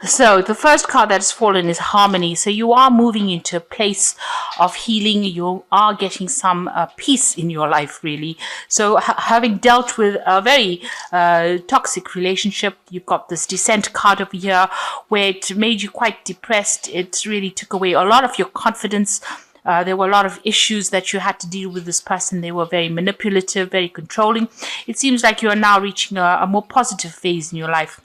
So the first card that has fallen is harmony. So you are moving into a place of healing. You are getting some peace in your life, really. So having dealt with a very toxic relationship, you've got this descent card over here where it made you quite depressed. It really took away a lot of your confidence. There were a lot of issues that you had to deal with this person. They were very manipulative, very controlling. It seems like you are now reaching a more positive phase in your life.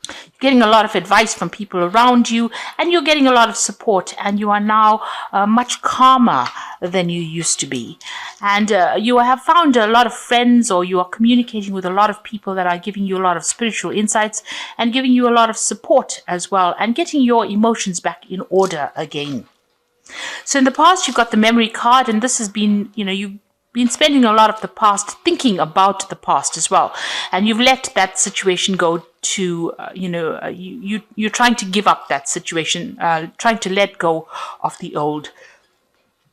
You're getting a lot of advice from people around you, and you're getting a lot of support, and you are now much calmer than you used to be. And you have found a lot of friends, or you are communicating with a lot of people that are giving you a lot of spiritual insights and giving you a lot of support as well, and getting your emotions back in order again. So in the past, you've got the memory card, and this has been, you've been spending a lot of the past thinking about the past as well, and you've let that situation go to you're trying to give up that situation, trying to let go of the old.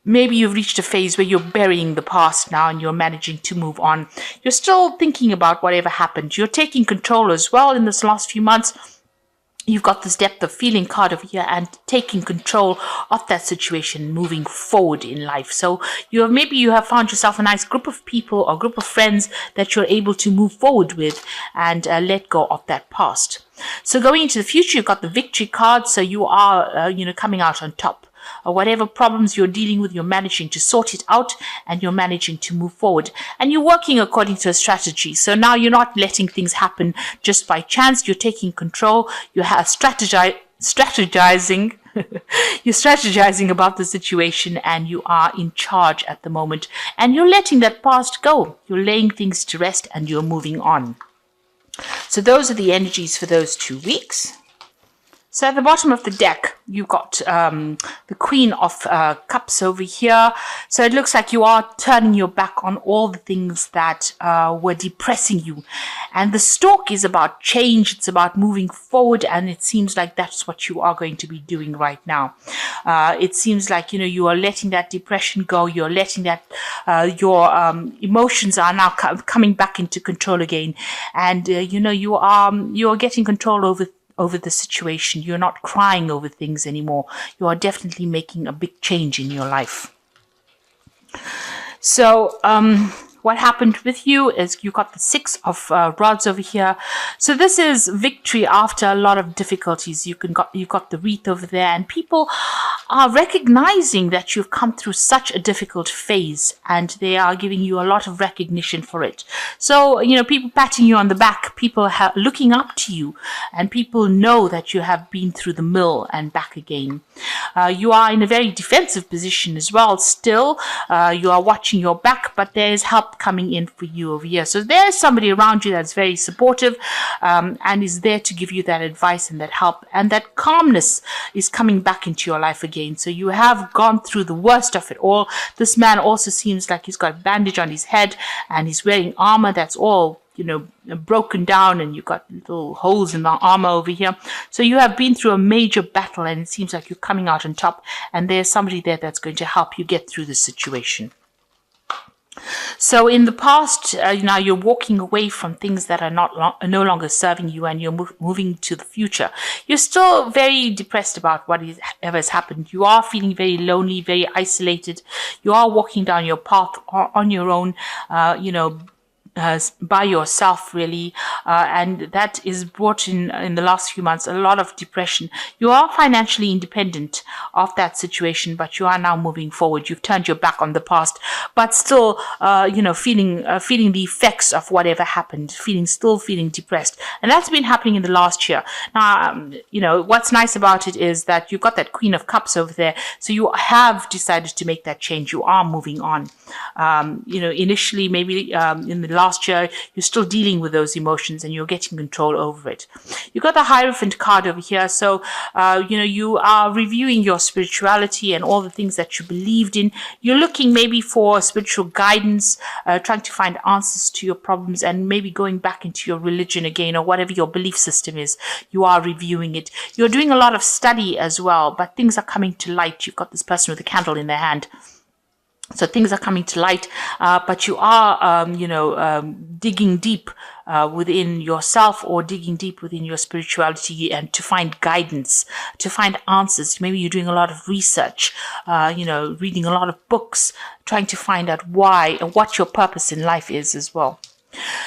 Maybe you've reached a phase where you're burying the past now and you're managing to move on. You're still thinking about whatever happened. You're taking control as well in this last few months. You've got this depth of feeling card over here and taking control of that situation, moving forward in life. So maybe you have found yourself a nice group of people or group of friends that you're able to move forward with and let go of that past. So going into the future, you've got the victory card. So you are, coming out on top. Whatever problems you're dealing with, you're managing to sort it out and you're managing to move forward. And you're working according to a strategy. So now you're not letting things happen just by chance. You're taking control. You have strategizing. You're strategizing about the situation and you are in charge at the moment. And you're letting that past go. You're laying things to rest and you're moving on. So those are the energies for those 2 weeks. So at the bottom of the deck, you've got the Queen of Cups over here. So it looks like you are turning your back on all the things that were depressing you. And the Stork is about change. It's about moving forward. And it seems like that's what you are going to be doing right now. It seems like, you are letting that depression go. You're letting that your emotions are now coming back into control again. And, you are getting control over the situation. You're not crying over things anymore. You are definitely making a big change in your life. So what happened with you is you got the 6 of rods over here. So this is victory after a lot of difficulties. You've got the wreath over there, and people are recognizing that you've come through such a difficult phase, and they are giving you a lot of recognition for it. So, people patting you on the back, people looking up to you, and people know that you have been through the mill and back again. You are in a very defensive position as well. Still, you are watching your back, but there is help coming in for you over here. So there's somebody around you that's very supportive and is there to give you that advice and that help, and that calmness is coming back into your life again. So you have gone through the worst of it all. This man also seems like he's got a bandage on his head and he's wearing armor that's all broken down, and you've got little holes in the armor over here. So you have been through a major battle, and it seems like you're coming out on top, and there's somebody there that's going to help you get through the situation. So in the past, now you're walking away from things that are no longer serving you, and you're moving to the future. You're still very depressed about whatever has happened. You are feeling very lonely, very isolated. You are walking down your path on your own, by yourself, really, and that is brought in the last few months a lot of depression. You are financially independent of that situation, but you are now moving forward. You've turned your back on the past, but still feeling the effects of whatever happened, still feeling depressed, and that's been happening in the last year. Now what's nice about it is that you've got that Queen of Cups over there, so you have decided to make that change. You are moving on. Initially, maybe in the last year, you're still dealing with those emotions and you're getting control over it. You've got the Hierophant card over here. So, you are reviewing your spirituality and all the things that you believed in. You're looking maybe for spiritual guidance, trying to find answers to your problems, and maybe going back into your religion again, or whatever your belief system is. You are reviewing it. You're doing a lot of study as well, but things are coming to light. You've got this person with a candle in their hand. So things are coming to light, but you are, digging deep within yourself, or digging deep within your spirituality, and to find guidance, to find answers. Maybe you're doing a lot of research, reading a lot of books, trying to find out why and what your purpose in life is as well.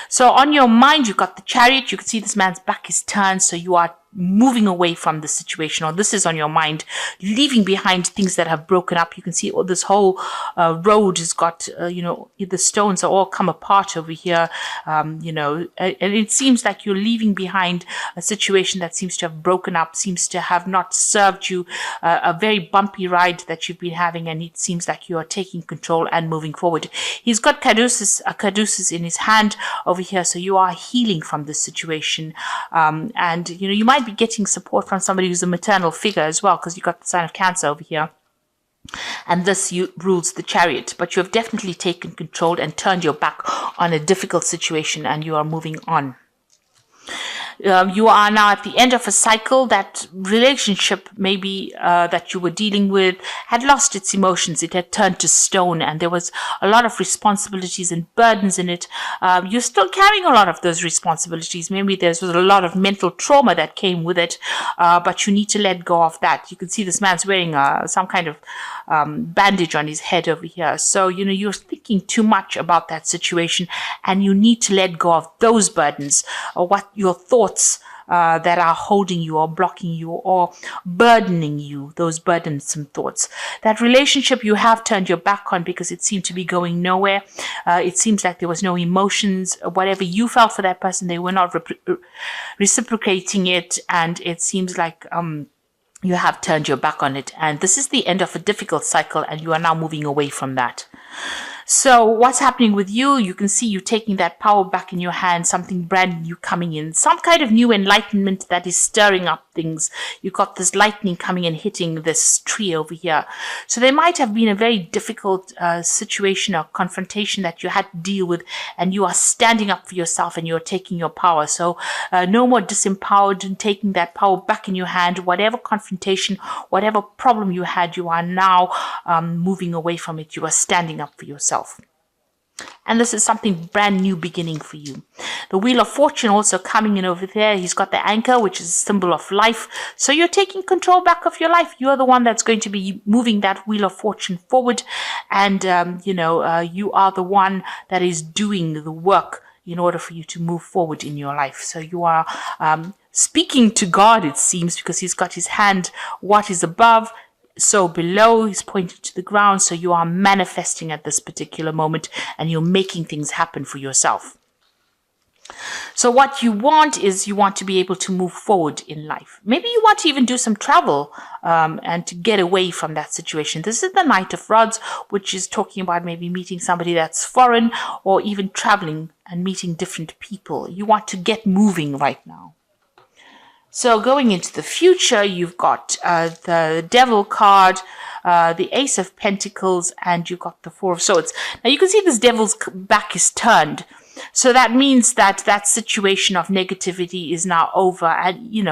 So on your mind, you've got the Chariot. You can see this man's back is turned, so you are moving away from the situation, or this is on your mind, leaving behind things that have broken up. You can see this whole road has got, the stones are all come apart over here, and it seems like you're leaving behind a situation that seems to have broken up, seems to have not served you, a very bumpy ride that you've been having, and it seems like you are taking control and moving forward. He's got caduceus in his hand over here, so you are healing from this situation, and you might be getting support from somebody who's a maternal figure as well, because you've got the sign of Cancer over here, and this rules the Chariot. But you have definitely taken control and turned your back on a difficult situation, and you are moving on. You are now at the end of a cycle. That relationship maybe that you were dealing with had lost its emotions. It had turned to stone, and there was a lot of responsibilities and burdens in it. You're still carrying a lot of those responsibilities. Maybe there was a lot of mental trauma that came with it, but you need to let go of that. You can see this man's wearing some kind of bandage on his head over here. So, you're thinking too much about that situation, and you need to let go of those burdens, or what your thoughts that are holding you or blocking you or burdening you, those burdensome thoughts. That relationship you have turned your back on because it seemed to be going nowhere. It seems like there was no emotions. Whatever you felt for that person, they were not reciprocating it, and it seems like you have turned your back on it. And this is the end of a difficult cycle, and you are now moving away from that. So what's happening with you? You can see you taking that power back in your hand, something brand new coming in, some kind of new enlightenment that is stirring up things. You've got this lightning coming and hitting this tree over here. So there might have been a very difficult situation or confrontation that you had to deal with, and you are standing up for yourself and you're taking your power. So no more disempowered and taking that power back in your hand. Whatever confrontation, whatever problem you had, you are now moving away from it. You are standing up for yourself. And this is something brand new beginning for you. The Wheel of Fortune also coming in over there. He's got the anchor, which is a symbol of life. So you're taking control back of your life. You're the one that's going to be moving that Wheel of Fortune forward. And, you are the one that is doing the work in order for you to move forward in your life. So you are speaking to God, it seems, because he's got his hand, what is above, so below, he's pointing to the ground. So you are manifesting at this particular moment, and you're making things happen for yourself. So what you want is you want to be able to move forward in life. Maybe you want to even do some travel and to get away from that situation. This is the Knight of Rods, which is talking about maybe meeting somebody that's foreign, or even traveling and meeting different people. You want to get moving right now. So going into the future, you've got the Devil card, the Ace of Pentacles, and you've got the Four of Swords. Now you can see this Devil's back is turned. So that means that that situation of negativity is now over, and you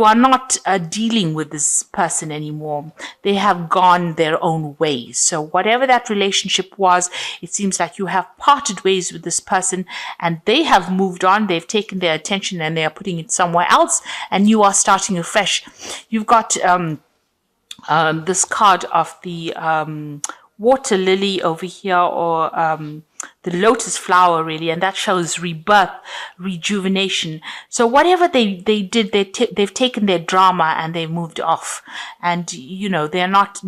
are not dealing with this person anymore. They have gone their own way. So whatever that relationship was, it seems like you have parted ways with this person, and they have moved on. They've taken their attention and they are putting it somewhere else, and you are starting afresh. You've got this card of the water lily over here, or the lotus flower, really, and that shows rebirth, rejuvenation. So whatever they did, they've taken their drama and they've moved off, and they're not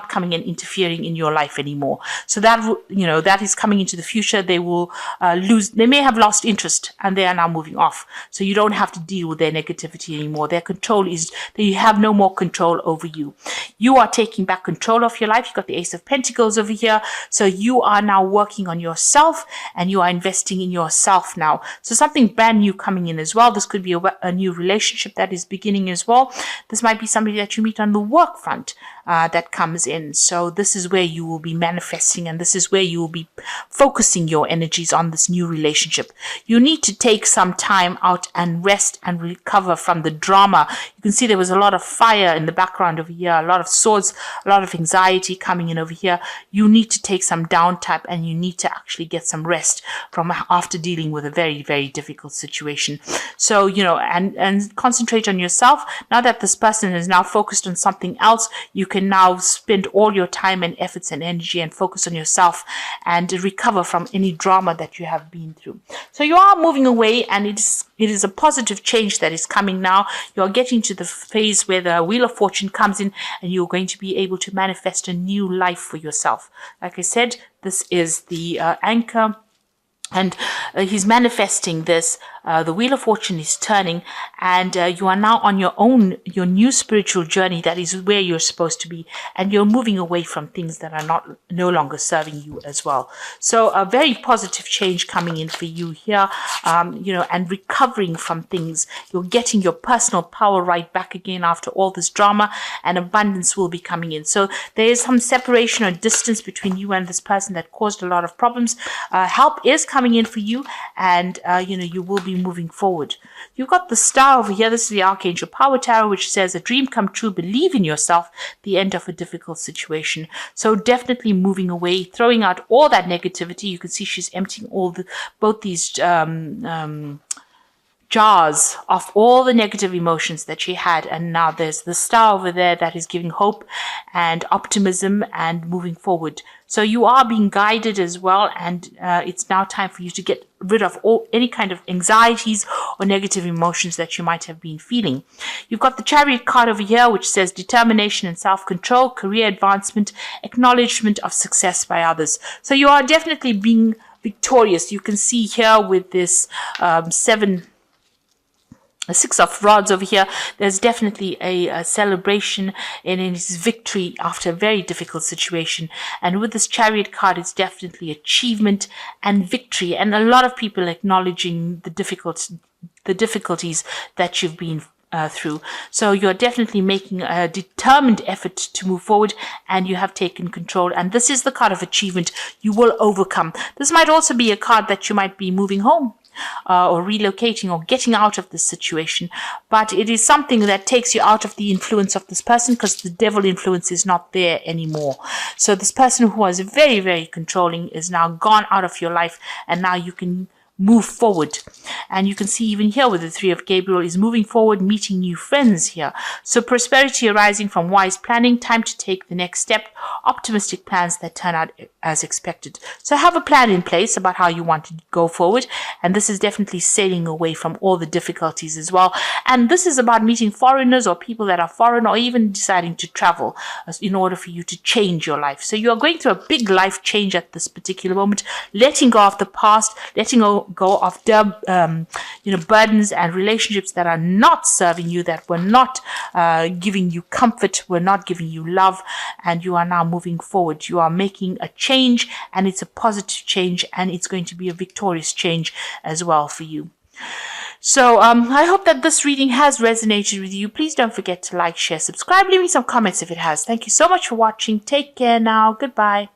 coming and interfering in your life anymore. So that that is coming into the future. They will they may have lost interest, and they are now moving off. So you don't have to deal with their negativity anymore. Their control is, they have no more control over you. You are taking back control of your life. You've got the Ace of Pentacles over here. So you are now working on on yourself, and you are investing in yourself now. So something brand new coming in as well. This could be a new relationship that is beginning as well. This might be somebody that you meet on the work front that comes in. So this is where you will be manifesting, and this is where you will be focusing your energies on this new relationship. You need to take some time out and rest and recover from the drama. You can see there was a lot of fire in the background over here, a lot of swords, a lot of anxiety coming in over here. You need to take some downtime, and you need to actually get some rest from after dealing with a very, very difficult situation. So, and concentrate on yourself. Now that this person is now focused on something else, you can now spend all your time and efforts and energy and focus on yourself and recover from any drama that you have been through. So you are moving away, and it is a positive change that is coming now. You're getting to the phase where the Wheel of Fortune comes in, and you're going to be able to manifest a new life for yourself. Like I said, this is the anchor, and he's manifesting this. The Wheel of Fortune is turning, and you are now on your new spiritual journey. That is where you're supposed to be, and you're moving away from things that are no longer serving you as well. So a very positive change coming in for you here, and recovering from things. You're getting your personal power right back again after all this drama, and abundance will be coming in. So there is some separation or distance between you and this person that caused a lot of problems. Help is coming in for you, and you will be moving forward. You've got the Star over here. This is the Archangel Power Tarot, which says a dream come true, believe in yourself, the end of a difficult situation. So definitely moving away, throwing out all that negativity. You can see she's emptying both these jars of all the negative emotions that she had, and now there's the Star over there that is giving hope and optimism and moving forward. So you are being guided as well, and it's now time for you to get rid of any kind of anxieties or negative emotions that you might have been feeling. You've got the Chariot card over here, which says determination and self-control, career advancement, acknowledgement of success by others. So you are definitely being victorious. You can see here with this the Six of Rods over here, there's definitely a celebration in his victory after a very difficult situation. And with this Chariot card, it's definitely achievement and victory, and a lot of people acknowledging the difficulties that you've been through. So you're definitely making a determined effort to move forward, and you have taken control. And this is the card of achievement. You will overcome. This might also be a card that you might be moving home, or relocating, or getting out of this situation. But it is something that takes you out of the influence of this person, because the devil influence is not there anymore. So this person who was very, very controlling is now gone out of your life, and now you can move forward. And you can see even here with the Three of Gabriel is moving forward, meeting new friends here. So prosperity arising from wise planning, time to take the next step, optimistic plans that turn out as expected. So have a plan in place about how you want to go forward, and this is definitely sailing away from all the difficulties as well. And this is about meeting foreigners or people that are foreign, or even deciding to travel in order for you to change your life. So you are going through a big life change at this particular moment, letting go of the past, letting go of burdens and relationships that are not serving you, that were not giving you comfort, were not giving you love, and you are now moving forward. You are making a change, and it's a positive change, and it's going to be a victorious change as well for you. So I hope that this reading has resonated with you. Please don't forget to like, share, subscribe, leave me some comments if it has. Thank you so much for watching. Take care now. Goodbye.